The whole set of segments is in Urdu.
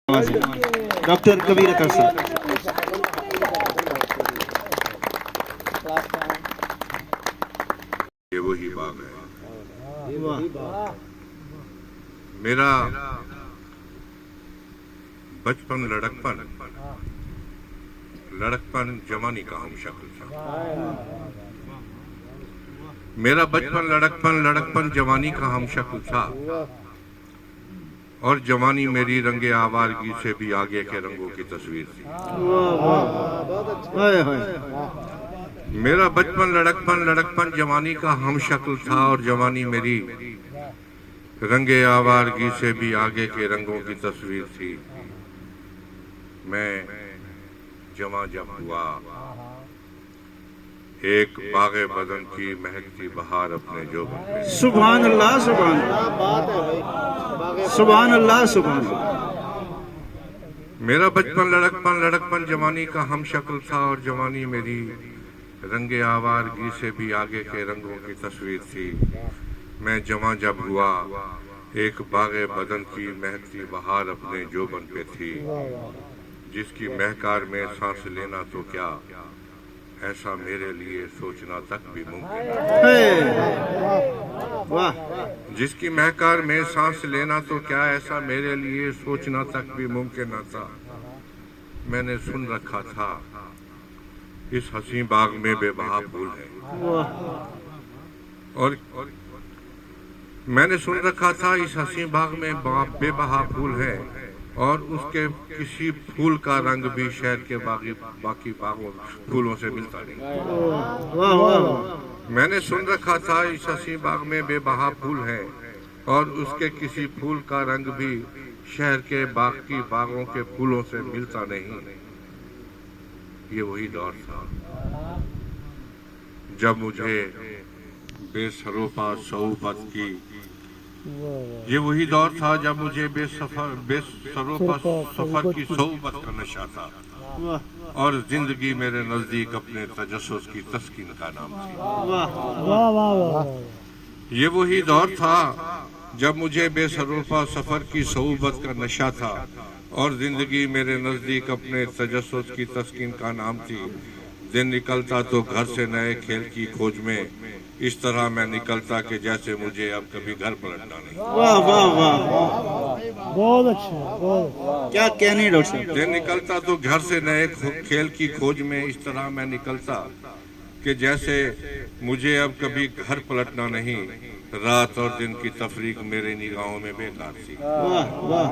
ڈاکٹر کبیر اکر صاحب. یہ وہی باغ ہے میرا بچپن لڑکپن جوانی کا ہم شکل تھا. میرا بچپن لڑکپن جوانی کا ہم شکل تھا اور جوانی میری رنگ آوارگی سے بھی آگے کے رنگوں کی تصویر تھی. میرا بچپن لڑکپن جوانی کا ہم شکل تھا اور جوانی میری رنگ آوارگی سے بھی آگے کے رنگوں کی تصویر تھی. میں جواں جب ہوا ایک باغ بدن کی مہکتی بہار اپنے جوبن میں. سبحان اللہ سبحان اللہ سبحان اللہ سبحان اللہ. میرا بچپن لڑکپن جوانی کا ہم شکل تھا اور جوانی میری رنگ آوارگی سے بھی آگے کے رنگوں کی تصویر تھی. میں جواں جب ہوا ایک باغ بدن کی مہکتی بہار اپنے جوبن پہ تھی جس کی مہکار میں سانس لینا تو کیا ایسا میرے لیے سوچنا تک بھی ممکن واہ. جس کی مہکار میں سانس لینا تو کیا ایسا میرے لیے سوچنا تک بھی ممکن نہ تھا. میں نے سن رکھا تھا اس حسین باغ میں بے بہا پھول ہے اور میں نے سن رکھا تھا اس حسین باغ میں بے بہا پھول ہے اور اس کے کسی پھول کا رنگ بھی شہر کے باقی باغوں پھولوں سے ملتا نہیں. میں نے سن رکھا تھا اس حسین باغ میں بے بہا پھول ہے اور اس کے کسی پھول کا رنگ بھی شہر کے باقی باغوں کے پھولوں سے ملتا نہیں. یہ وہی دور تھا جب مجھے بے سروپا صحبت کی یہ وہی دور تھا جب مجھے بے سروپا سفر کی صحبت کا نشہ تھا اور زندگی میرے نزدیک اپنے تجسس کی تسکین کا نام تھی. یہ وہی دور تھا جب مجھے بے سروپا سفر کی صحبت کا نشہ تھا اور زندگی میرے نزدیک اپنے تجسس کی تسکین کا نام تھی. دن نکلتا تو گھر سے نئے کھیل کی کھوج میں اس طرح میں نکلتا کہ جیسے مجھے اب کبھی گھر پلٹنا نہیں. واہ واہ واہ بہت اچھا کیا کہنے ڈاکٹر صاحب. دن نکلتا تو گھر سے نئے کھیل کی کھوج میں اس طرح میں نکلتا کہ جیسے مجھے اب کبھی گھر پلٹنا نہیں. رات اور دن کی تفریق میرے نگاہوں میں بیکار تھی. واہ واہ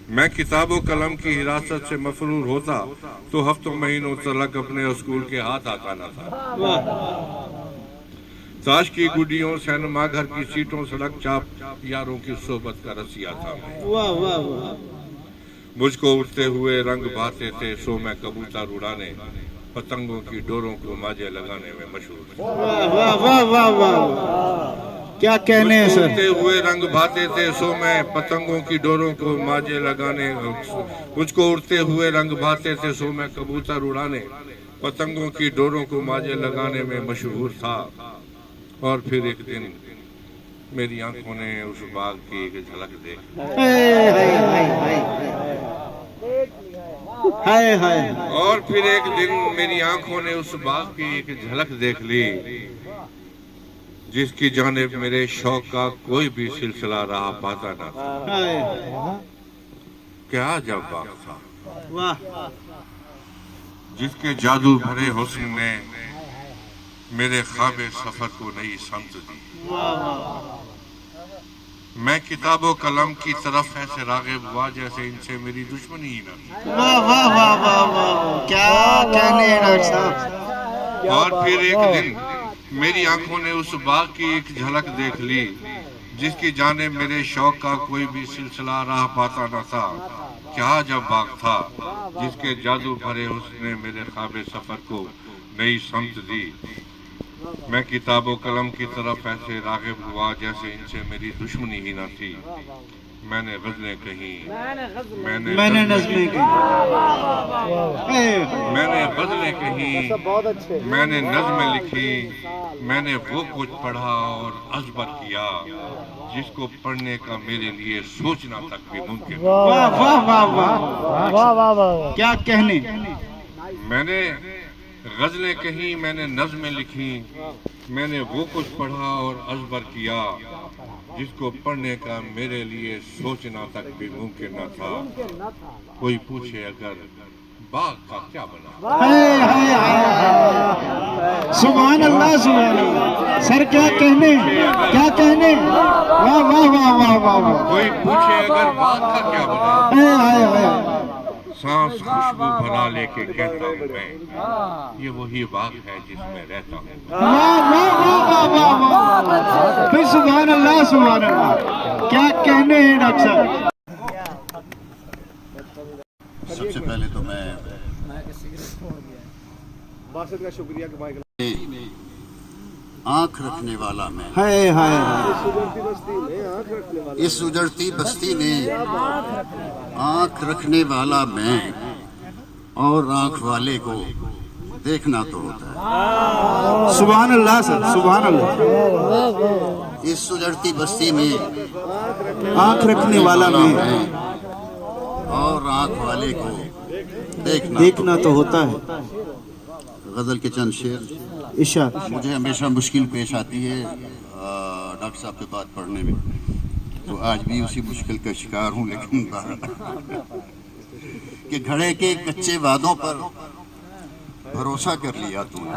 میں کتاب و قلم کی حراست سے مفرور ہوتا تو ہفتوں مہینوں تلک اپنے اسکول کے ہاتھ آتا نہ تھا. تاش کی گڈیوں سینما گھر کی سیٹوں سڑک چاپ یاروں کی صحبت کا رسیا تھا میں. واہ واہ واہ مجھ کو اٹھتے ہوئے رنگ بھاتے تھے سو میں کبوتر اڑانے پتنگوں کی ڈوروں کو ماجے لگانے میں مشہور تھا. واہ واہ واہ واہ کیا کہنے ہیں سر. اٹھتے ہوئے رنگ بھاتے تھے سو میں پتنگوں کی ڈوروں کو ماجے لگانے مجھ کو اڑتے ہوئے رنگ بھاتے تھے سو میں کبوتر اڑانے پتنگوں کی ڈوروں کو ماجے لگانے میں مشہور تھا. اور پھر ایک دن میری آنکھوں نے اس باغ کی ایک جھلک دیکھی. اور پھر ایک دن میری آنکھوں نے اس باغ کی ایک جھلک دیکھ لی جس کی جانب میرے شوق کا کوئی بھی سلسلہ رہا پاتا نہ تھا. کیا جب باغ تھا جس کے جادو بھرے حسن نے میرے خواب سفر کو نئی سمت دی. میں کتاب و قلم کی طرف ایسے راغب ہوا جیسے ان سے میری دشمنی ہی نہ تھی. واہ واہ واہ واہ واہ کیا کہنے ہیں ڈاکٹر صاحب. اور پھر ایک دن میری آنکھوں نے اس باغ کی ایک جھلک دیکھ لی جس کی جانب میرے شوق کا کوئی بھی سلسلہ راہ پاتا نہ تھا. کیا جب باغ تھا جس کے جادو بھرے حسن نے میرے خواب سفر کو نئی سمت دی. میں کتاب و قلم کی طرف ایسے راغب ہوا جیسے ان سے میری دشمنی ہی نہ تھی. میں نے غزلیں کہیں میں نے نظمیں کہیں میں نے غزلیں کہیں میں نے نظمیں لکھی میں نے وہ کچھ پڑھا اور ازبر کیا جس کو پڑھنے کا میرے لیے سوچنا تک بھی ممکن نہ تھا۔ واہ واہ واہ واہ واہ واہ واہ کیا کہنے، میں نے غزلیں کہیں، میں نے نظمیں لکھی، میں نے وہ کچھ پڑھا اور ازبر کیا جس کو پڑھنے کا میرے لیے سوچنا تک بھی ممکن نہ تھا۔ کوئی پوچھے اگر باغ کا کیا بنا، ہائے ہائے ہائے، سبحان اللہ سبحان اللہ، سر کیا کہنے، کیا کہنے، واہ واہ واہ واہ واہ واہ، کوئی پوچھے اگر باغ کا کیا بنا، ہائے ہائے ہائے، سانس خوشبو بھرا لے کے کہتا ہوں میں یہ وہی باغ ہے جس میں رہتا ہوں۔ واہ واہ واہ واہ واہ واہ، پھر سبحان اللہ سبحان اللہ، کیا کہنے ہیں ڈاکٹر صاحب۔ سب سے پہلے تو میں آنکھ رکھنے والا میں، ہائے ہائے، اس اجڑتی بستی میں آنکھ رکھنے والا میں، اور آنکھ والے کو دیکھنا تو ہوتا ہے۔ سبحان اللہ سر، سبحان اللہ، اس اجڑتی بستی میں آنکھ رکھنے والا میں، اور آنکھ والے کو دیکھنا تو ہوتا ہے۔ غزل کے چند شعر ارشاد۔ مجھے ہمیشہ مشکل پیش آتی ہے ڈاکٹر صاحب کے بات پڑھنے میں، تو آج بھی اسی مشکل کا شکار ہوں، لیکن کہ گھڑے کے کچے وعدوں پر بھروسہ کر لیا تو نے،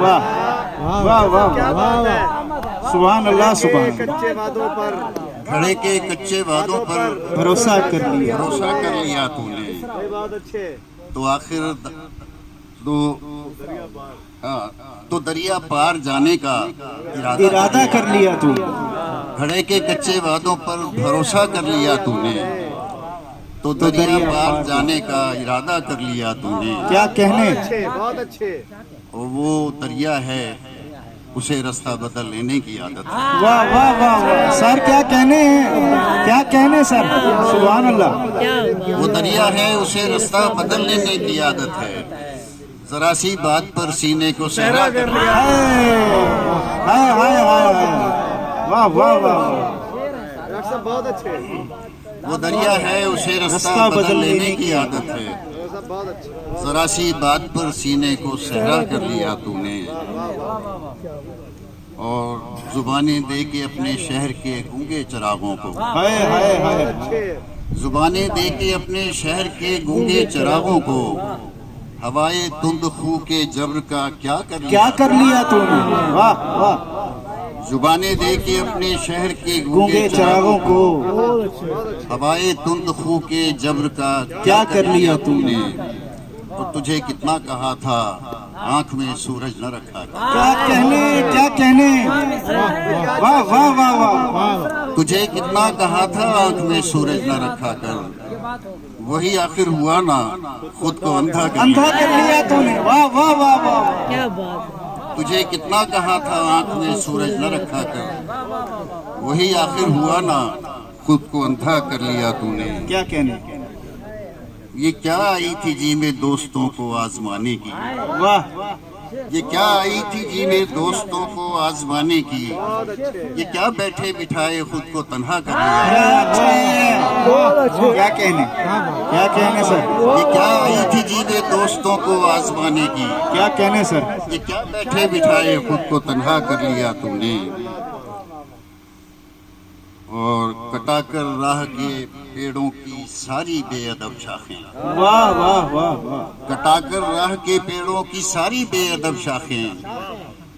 واہ واہ واہ واہ، سبحان اللہ سبحان اللہ، گھڑے کے کچے وعدوں پر بھروسہ کر لیا، بھروسہ کر لیا تو نے، تو آخر تو دریا پار جانے کا ارادہ کر لیا تو، گھڑے کے کچے وعدوں پر بھروسہ کر لیا تو نے، تو دریا پار جانے کا ارادہ کر لیا تو نے، کیا کہنے، اور وہ دریا ہے اسے رستہ بدل لینے کی عادت ہے۔ واہ واہ واہ واہ، سر کیا کہنے ہیں، کیا کہنے سر، سبحان اللہ، وہ دریا ہے اسے رستہ بدل لینے کی عادت ہے، ذرا سی بات پر سینے کو صحرا کر لیا، ہائے ہائے ہائے ہائے، واہ واہ واہ، وہ دریا ہے اسے رستہ بدل لینے کی عادت ہے، ذرا سی بات پر سینے کو صحرا کر لیا تو نے، اور زبانیں دے کے اپنے شہر کے گونگے چراغوں کو، ہائے ہائے ہائے، زبانیں دے کے اپنے شہر کے گونگے چراغوں کو، ہوائے تند خو کے جبر کا کیا کیا کر لیا تو نے، واہ واہ، زبانیں دے کے اپنے شہر کے گونگے چراغوں کو، ہوائے تند خو کے جبر کا کیا کر لیا تو نے، اور تجھے کتنا کہا تھا آنکھ میں سورج نہ رکھا کر، کیا کہنے، کیا کہنے، واہ واہ واہ واہ، تجھے کتنا کہا تھا آنکھ میں سورج نہ رکھا کر، وہی آخر ہوا نا خود کو اندھا کر اندھا لیا، کر لیا تو نے، واہ واہ واہ واہ، تجھے کتنا کہا تھا آنکھ میں سورج نہ رکھا کر، وہی آخر ہوا نا خود کو اندھا کر لیا تو نے، کیا کہنے، یہ کیا آئی تھی جی میں دوستوں کو آزمانے کی، واہ، یہ کیا آئی تھی جی میں دوستوں کو آزمانے کی، یہ کیا بیٹھے بٹھائے خود کو تنہا کر لیا، کیا اچھا ہے، کیا کہنے، کیا کہنے سر، یہ کیا آئی تھی جی میں دوستوں کو آزمانے کی، کیا کہنے سر، یہ کیا بیٹھے بٹھائے خود کو تنہا کر لیا تو نے، اور کٹا کر راہ کے پیڑوں کی ساری بے ادب شاخیں، واہ واہ واہ واہ، کٹا کر راہ کے پیڑوں کی ساری بے ادب شاخیں،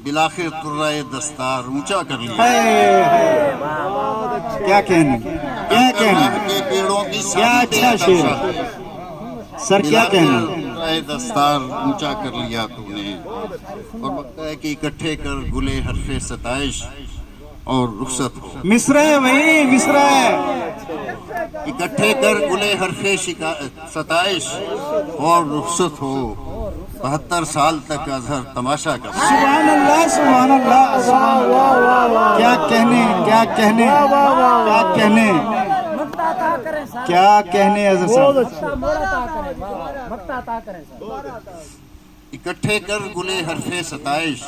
بلاخر ترائے دستار اونچا کر لیا، ہائے ہائے، کیا کہنے، کیا کہنے، راہ کے پیڑوں کی کیا ساری بے اچھا ادب شعر، شاخیں، سر کیا کہنے، ترائے دستار اونچا کر لیا تو نے، اور وقت ہے کہ اکٹھے کر گلے حرف ستائش اور رخصت ہو، مصرع ہے وہی مصرع ہے، اکٹھے کر گلے حرف ستائش اور رخصت ہو، 72 سال تک اظہر تماشا کر، سبحان اللہ سبحان اللہ، سبحان اللہ، کیا کہنے، کیا کہنے، کیا کہنے، کیا کہنے حضرت صاحب، اکٹھے کر گلے حرف ستائش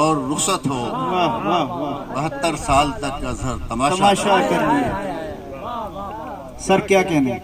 اور رخصت ہو، واہ واہ واہ 72 سال تک اظہر تماشا تماشا کر لیا سر، کیا کہنے